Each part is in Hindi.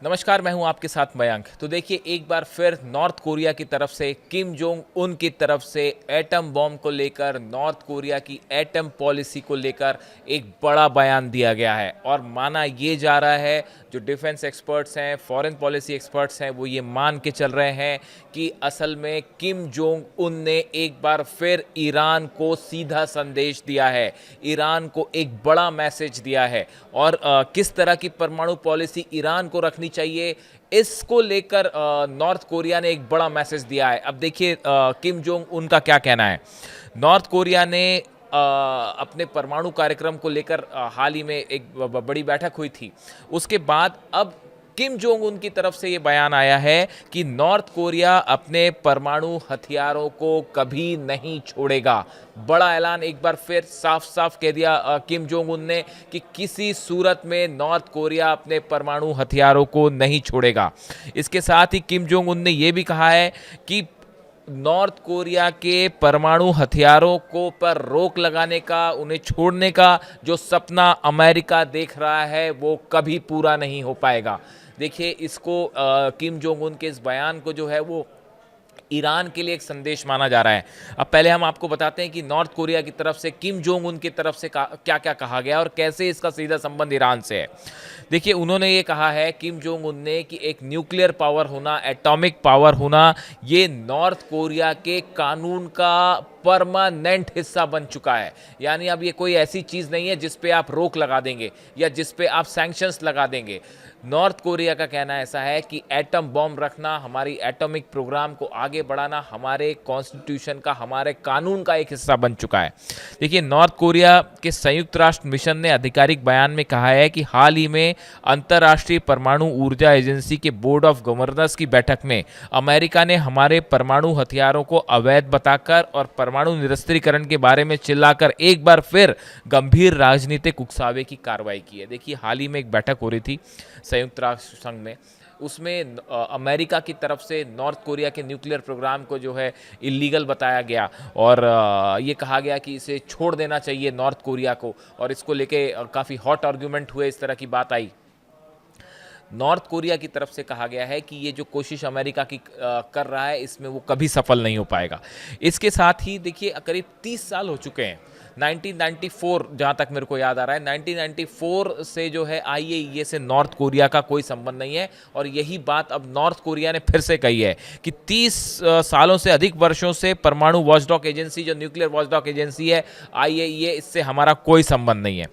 नमस्कार, मैं हूं आपके साथ मयंक। तो देखिए, एक बार फिर नॉर्थ कोरिया की तरफ से, किम जोंग उन की तरफ से एटम बॉम्ब को लेकर, नॉर्थ कोरिया की एटम पॉलिसी को लेकर एक बड़ा बयान दिया गया है। और माना ये जा रहा है, जो डिफेंस एक्सपर्ट्स हैं, फॉरेन पॉलिसी एक्सपर्ट्स हैं, वो ये मान के चल रहे हैं कि असल में किम जोंग उन ने एक बार फिर ईरान को सीधा संदेश दिया है, ईरान को एक बड़ा मैसेज दिया है। और किस तरह की परमाणु पॉलिसी ईरान को रखनी चाहिए, इसको लेकर नॉर्थ कोरिया ने एक बड़ा मैसेज दिया है। अब देखिए, किम जोंग उनका क्या कहना है। नॉर्थ कोरिया ने अपने परमाणु कार्यक्रम को लेकर हाल ही में एक बड़ी बैठक हुई थी। उसके बाद अब किम जोंग उन की तरफ से ये बयान आया है कि नॉर्थ कोरिया अपने परमाणु हथियारों को कभी नहीं छोड़ेगा। बड़ा ऐलान एक बार फिर साफ साफ कह दिया किम जोंग उन ने कि किसी सूरत में नॉर्थ कोरिया अपने परमाणु हथियारों को नहीं छोड़ेगा। इसके साथ ही किम जोंग उन ने यह भी कहा है कि नॉर्थ कोरिया के परमाणु हथियारों को पर रोक लगाने का, उन्हें छोड़ने का जो सपना अमेरिका देख रहा है, वो कभी पूरा नहीं हो पाएगा। देखिए, इसको किम जोंग उन के इस बयान को जो है वो ईरान के लिए एक संदेश माना जा रहा है। अब पहले हम आपको बताते हैं कि नॉर्थ कोरिया की तरफ से, किम जोंग उन की तरफ से क्या क्या कहा गया और कैसे इसका सीधा संबंध ईरान से है। देखिए, उन्होंने ये कहा है किम जोंग उन ने कि एक न्यूक्लियर पावर होना, एटॉमिक पावर होना, ये नॉर्थ कोरिया के कानून का परमानेंट हिस्सा बन चुका है। यानी अब ये कोई ऐसी चीज़ नहीं है जिस पे आप रोक लगा देंगे या जिस पे आप सैंक्शंस लगा देंगे। नॉर्थ कोरिया का कहना ऐसा है कि एटम बॉम्ब रखना, हमारी एटॉमिक प्रोग्राम को आगे बढ़ाना हमारे कॉन्स्टिट्यूशन का, हमारे कानून का एक हिस्सा बन चुका है। देखिए, नॉर्थ कोरिया के संयुक्त राष्ट्र मिशन ने आधिकारिक बयान में कहा है कि हाल ही में अंतर्राष्ट्रीय परमाणु ऊर्जा एजेंसी के बोर्ड ऑफ गवर्नर्स की बैठक में अमेरिका ने हमारे परमाणु हथियारों को अवैध बताकर और परमाणु निरस्त्रीकरण के बारे में चिल्लाकर एक बार फिर गंभीर राजनीतिक उकसावे की कार्रवाई की है। देखिए, हाल ही में एक बैठक हो रही थी संयुक्त राष्ट्र संघ में, उसमें अमेरिका की तरफ से नॉर्थ कोरिया के न्यूक्लियर प्रोग्राम को जो है इलीगल बताया गया और ये कहा गया कि इसे छोड़ देना चाहिए नॉर्थ कोरिया को, और इसको लेके काफ़ी हॉट आर्ग्यूमेंट हुए, इस तरह की बात आई। नॉर्थ कोरिया की तरफ से कहा गया है कि ये जो कोशिश अमेरिका की कर रहा है, इसमें वो कभी सफल नहीं हो पाएगा। इसके साथ ही देखिए, करीब 30 साल हो चुके हैं, 1994 जहाँ तक मेरे को याद आ रहा है, 1994 से जो है आईएईए से नॉर्थ कोरिया का कोई संबंध नहीं है। और यही बात अब नॉर्थ कोरिया ने फिर से कही है कि 30 सालों से अधिक वर्षों से परमाणु वॉचडॉग एजेंसी, जो न्यूक्लियर वॉचडॉग एजेंसी है आईएईए, इससे हमारा कोई संबंध नहीं है।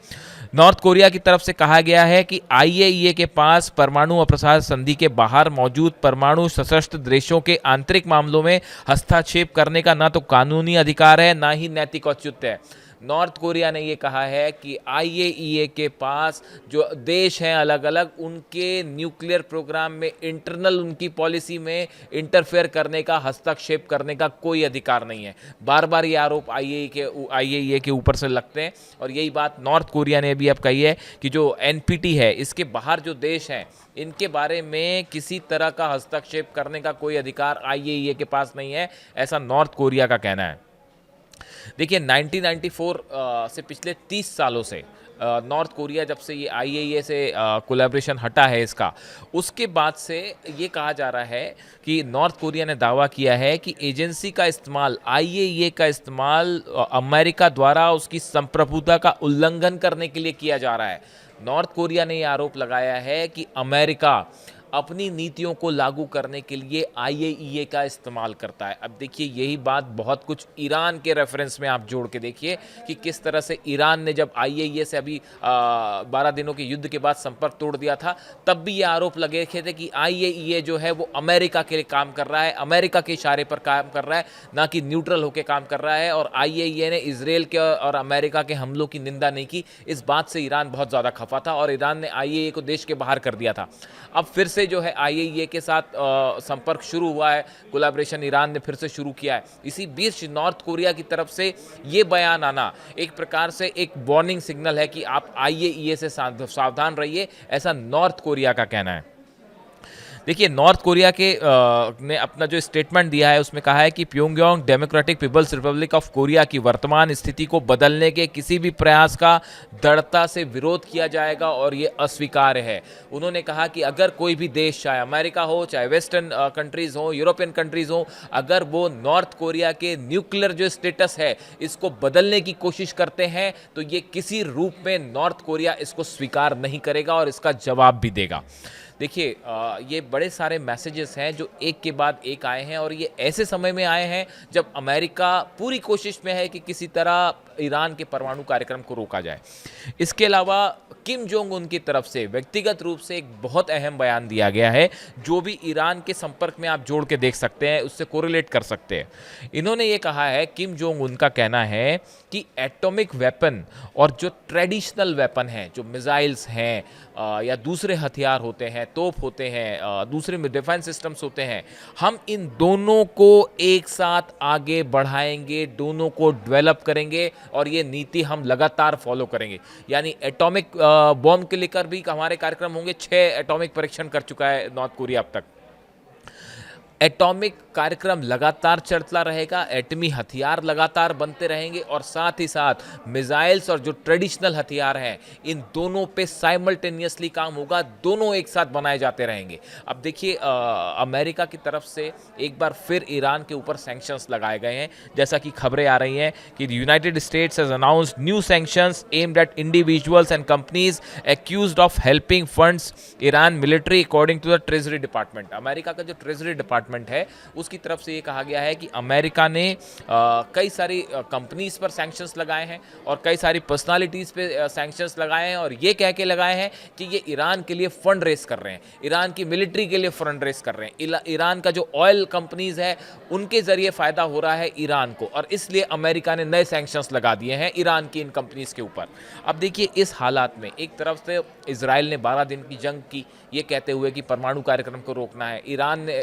नॉर्थ कोरिया की तरफ से कहा गया है कि आईएईए के पास परमाणु अप्रसार संधि के बाहर मौजूद परमाणु सशस्त्र देशों के आंतरिक मामलों में हस्तक्षेप करने का ना तो कानूनी अधिकार है, ना ही नैतिक औचित्य है। नॉर्थ कोरिया ने ये कहा है कि आईएईए के पास जो देश हैं अलग अलग, उनके न्यूक्लियर प्रोग्राम में, इंटरनल उनकी पॉलिसी में इंटरफेयर करने का, हस्तक्षेप करने का कोई अधिकार नहीं है। बार बार ये आरोप आईएईए के ऊपर से लगते हैं और यही बात नॉर्थ कोरिया ने भी अब कही है कि जो एनपीटी है, इसके बाहर जो देश हैं, इनके बारे में किसी तरह का हस्तक्षेप करने का कोई अधिकार आईएईए के पास नहीं है, ऐसा नॉर्थ कोरिया का कहना है। देखिए, 1994 से पिछले 30 सालों से नॉर्थ कोरिया, जब से ये आईएईए से कोलैबोरेशन हटा है इसका, उसके बाद से ये कहा जा रहा है कि नॉर्थ कोरिया ने दावा किया है कि एजेंसी का इस्तेमाल, आईएईए का इस्तेमाल अमेरिका द्वारा उसकी संप्रभुता का उल्लंघन करने के लिए किया जा रहा है। नॉर्थ कोरिया ने यह आरोप लगाया है कि अमेरिका अपनी नीतियों को लागू करने के लिए आईएईए का इस्तेमाल करता है। अब देखिए, यही बात बहुत कुछ ईरान के रेफरेंस में आप जोड़ के देखिए कि किस तरह से ईरान ने जब आईएईए से अभी 12 दिनों के युद्ध के बाद संपर्क तोड़ दिया था, तब भी ये आरोप लगे थे कि आईएईए जो है वो अमेरिका के लिए काम कर रहा है, अमेरिका के इशारे पर काम कर रहा है, ना कि न्यूट्रल होकर काम कर रहा है। और आईएईए ने इसराइल के और अमेरिका के हमलों की निंदा नहीं की। इस बात से ईरान बहुत ज़्यादा खफा था और ईरान ने आईएईए को देश के बाहर कर दिया था। अब फिर से जो है आईएईए के साथ संपर्क शुरू हुआ है, कोलैबोरेशन ईरान ने फिर से शुरू किया है। इसी बीच नॉर्थ कोरिया की तरफ से ये बयान आना एक प्रकार से एक वार्निंग सिग्नल है कि आप आईएईए से सावधान रहिए, ऐसा नॉर्थ कोरिया का कहना है। देखिए, नॉर्थ कोरिया के ने अपना जो स्टेटमेंट दिया है उसमें कहा है कि Pyongyang democratic people's republic of Korea की वर्तमान स्थिति को बदलने के किसी भी प्रयास का दृढ़ता से विरोध किया जाएगा और ये अस्वीकार्य है। उन्होंने कहा कि अगर कोई भी देश, चाहे अमेरिका हो, चाहे वेस्टर्न कंट्रीज हो, यूरोपियन कंट्रीज हो, अगर वो नॉर्थ कोरिया के न्यूक्लियर जो स्टेटस है इसको बदलने की कोशिश करते हैं तो ये किसी रूप में नॉर्थ कोरिया इसको स्वीकार नहीं करेगा और इसका जवाब भी देगा। देखिए, ये बड़े सारे मैसेजेस हैं जो एक के बाद एक आए हैं और ये ऐसे समय में आए हैं जब अमेरिका पूरी कोशिश में है कि किसी तरह ईरान के परमाणु कार्यक्रम को रोका जाए। इसके अलावा किम जोंग उन की तरफ से व्यक्तिगत रूप से एक बहुत अहम बयान दिया गया है जो भी ईरान के संपर्क में आप जोड़ के देख सकते हैं, उससे कोरिलेट कर सकते हैं। इन्होंने ये कहा है, किम जोंग उनका कहना है कि एटॉमिक वेपन और जो ट्रेडिशनल वेपन हैं, जो मिसाइल्स हैं या दूसरे हथियार होते हैं, तोप होते हैं, दूसरे डिफेंस सिस्टम्स होते हैं, हम इन दोनों को एक साथ आगे बढ़ाएंगे, दोनों को डेवलप करेंगे और ये नीति हम लगातार फॉलो करेंगे। यानी एटॉमिक बॉम्ब के लेकर भी हमारे कार्यक्रम होंगे। 6 एटॉमिक परीक्षण कर चुका है नॉर्थ कोरिया अब तक। एटॉमिक कार्यक्रम लगातार चलता रहेगा, एटमी हथियार लगातार बनते रहेंगे और साथ ही साथ मिसाइल्स और जो ट्रेडिशनल हथियार हैं इन दोनों पे साइमल्टेनियसली काम होगा, दोनों एक साथ बनाए जाते रहेंगे। अब देखिए, अमेरिका की तरफ से एक बार फिर ईरान के ऊपर सैंक्शंस लगाए गए हैं। जैसा कि खबरें आ रही हैं कि United States has announced new sanctions aimed at individuals and companies accused of helping funds Iran military according to the treasury department. America का जो ट्रेजरी डिपार्टमेंट है उसकी तरफ से ये कहा गया है कि अमेरिका ने कई सारी कंपनीज पर सैंक्शंस लगाए हैं और कई सारी पर्सनालिटीज पे सैंक्शंस लगाए हैं और ये कह के लगाए हैं कि ये ईरान के लिए फंड रेस कर रहे हैं, ईरान की मिलिट्री के लिए फंड रेस कर रहे हैं, ईरान का जो ऑयल कंपनीज है उनके जरिए फायदा हो रहा है ईरान को, और इसलिए अमेरिका ने नए सैंक्शंस लगा दिए हैं ईरान की इन कंपनीज के ऊपर। अब देखिए, इस हालात में एक तरफ से इजराइल ने 12 दिन की जंग की, ये कहते हुए कि परमाणु कार्यक्रम को रोकना है। ईरान ने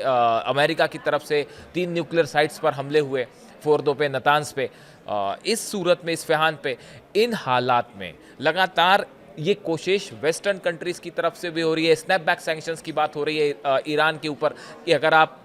अमेरिका की तरफ से 3 न्यूक्लियर साइट्स पर हमले हुए, फोर्दो पे, नतांज पे। इस सूरत में, इस्फहान पे, इन हालात में लगातार ये कोशिश वेस्टर्न कंट्रीज की तरफ से भी हो रही है। स्नैपबैक सैंक्शंस की बात हो रही है ईरान के ऊपर कि अगर आप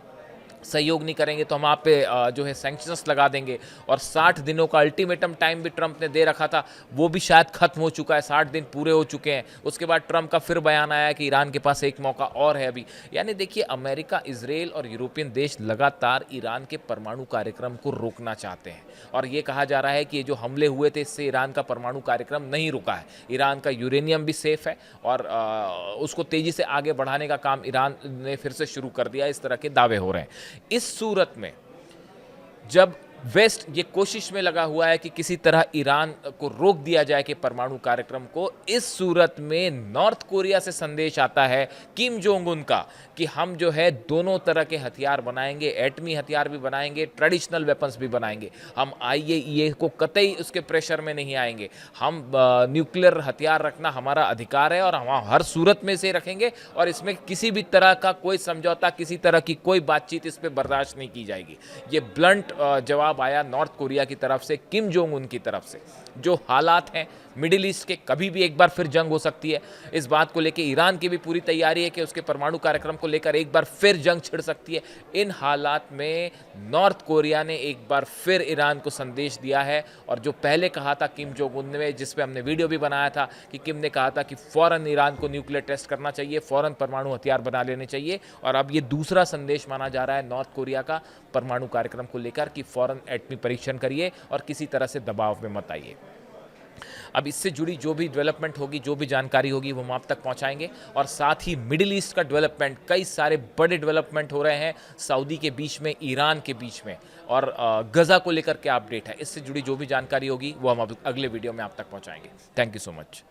सहयोग नहीं करेंगे तो हम आप पे जो है सैंक्शंस लगा देंगे। और 60 दिनों का अल्टीमेटम टाइम भी ट्रंप ने दे रखा था, वो भी शायद खत्म हो चुका है, 60 दिन पूरे हो चुके हैं। उसके बाद ट्रंप का फिर बयान आया कि ईरान के पास एक मौका और है अभी। यानी देखिए, अमेरिका, इजराइल और यूरोपियन देश लगातार ईरान के परमाणु कार्यक्रम को रोकना चाहते हैं और ये कहा जा रहा है कि ये जो हमले हुए थे इससे ईरान का परमाणु कार्यक्रम नहीं रुका है। ईरान का यूरेनियम भी सेफ है और उसको तेजी से आगे बढ़ाने का काम ईरान ने फिर से शुरू कर दिया, इस तरह के दावे हो रहे हैं। इस सूरत में जब वेस्ट ये कोशिश में लगा हुआ है कि किसी तरह ईरान को रोक दिया जाए कि परमाणु कार्यक्रम को, इस सूरत में नॉर्थ कोरिया से संदेश आता है किम जोंग उन का कि हम जो है दोनों तरह के हथियार बनाएंगे, एटमी हथियार भी बनाएंगे, ट्रेडिशनल वेपन्स भी बनाएंगे। हम आईएईए को कतई उसके प्रेशर में नहीं आएंगे। हम न्यूक्लियर हथियार रखना हमारा अधिकार है और हम हर सूरत में से रखेंगे और इसमें किसी भी तरह का कोई समझौता, किसी तरह की कोई बातचीत इस पर बर्दाश्त नहीं की जाएगी। ये ब्लंट जवाब आया नॉर्थ कोरिया की तरफ से, किम जोंग उन की तरफ से। जो हालात हैं मिडिल ईस्ट के, कभी भी एक बार फिर जंग हो सकती है। इस बात को लेकर ईरान की भी पूरी तैयारी है कि उसके परमाणु कार्यक्रम को लेकर एक बार फिर जंग छिड़ सकती है। इन हालात में नॉर्थ कोरिया ने एक बार फिर ईरान को संदेश दिया है और जो पहले कहा था किम जोंग उन ने, जिस पे हमने वीडियो भी बनाया था कि किम ने कहा था कि फौरन ईरान को न्यूक्लियर टेस्ट करना चाहिए, फौरन परमाणु हथियार बना लेने चाहिए। और अब ये दूसरा संदेश माना जा रहा है नॉर्थ कोरिया का परमाणु कार्यक्रम को लेकर कि फौरन एटमी परीक्षण करिए और किसी तरह से दबाव में मत आइए। अब इससे जुड़ी जो भी डेवलपमेंट होगी, जो भी जानकारी होगी, वो हम आप तक पहुंचाएंगे। और साथ ही मिडिल ईस्ट का डेवलपमेंट, कई सारे बड़े डेवलपमेंट हो रहे हैं सऊदी के बीच में, ईरान के बीच में, और गजा को लेकर क्या अपडेट है, इससे जुड़ी जो भी जानकारी होगी वो हम अगले वीडियो में आप तक पहुंचाएंगे। Thank you so much.